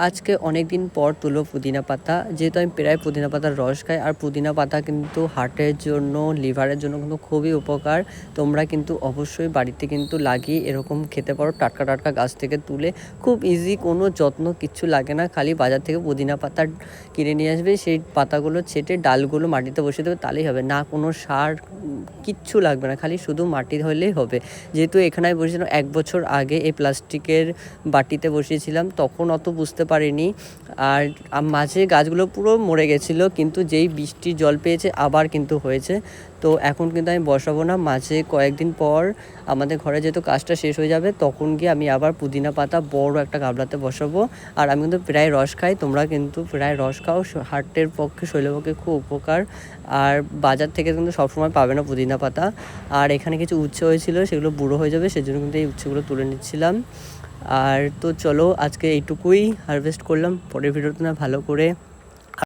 আজকে অনেক দিন পর তুলো পুদিনা পাতা। যেহেতু আমি প্রায় পুদিনা পাতার রস খাই, আর পুদিনা পাতা কিন্তু হার্টের জন্য, লিভারের জন্য কিন্তু খুবই উপকার। তোমরা কিন্তু অবশ্যই বাড়িতে কিন্তু লাগিয়ে এরকম খেতে পারো, টাটকা টাটকা গাছ থেকে তুলে। খুব ইজি, কোনো যত্ন কিচ্ছু লাগে না। খালি বাজার থেকে পুদিনা পাতা কিনে নিয়ে আসবে, সেই পাতাগুলো ছেটে ডালগুলো মাটিতে বসিয়ে দেবে, তাহলেই হবে। না কোনো সার কিচ্ছু লাগবে না, খালি শুধু মাটি হলেই হবে। যেহেতু এখানে আমি বসেছিলাম 1 বছর আগে, এই প্লাস্টিকের বাটিতে বসিয়েছিলাম, তখন অত বুঝতে পারিনি। আর মাঝে গাছগুলো পুরো মরে গেছিলো, কিন্তু যেই বৃষ্টির জল পেয়েছে আবার কিন্তু হয়েছে। তো এখন কিন্তু আমি বসাবো না, মাঝে কয়েকদিন পর আমাদের ঘরে যেহেতু কাজটা শেষ হয়ে যাবে, তখন গিয়ে আমি আবার পুদিনা পাতা বড় একটা গামলাতে বসাবো। আর আমি কিন্তু প্রায় রস খাই, তোমরা কিন্তু প্রায় রস খাও, হার্টের পক্ষে, শরীরের পক্ষে খুব উপকার। আর বাজার থেকে কিন্তু সবসময় পাবে না পুদিনা পাতা। আর এখানে কিছু উচ্ছে হয়েছিল, সেগুলো বুড়ো হয়ে যাবে, সেজন্য কিন্তু এই উচ্ছেগুলো তুলে নিচ্ছিলাম। আর তো চলো, আজকে এইটুকুই হারভেস্ট করলাম। পরের ভিডিওতে না ভালো করে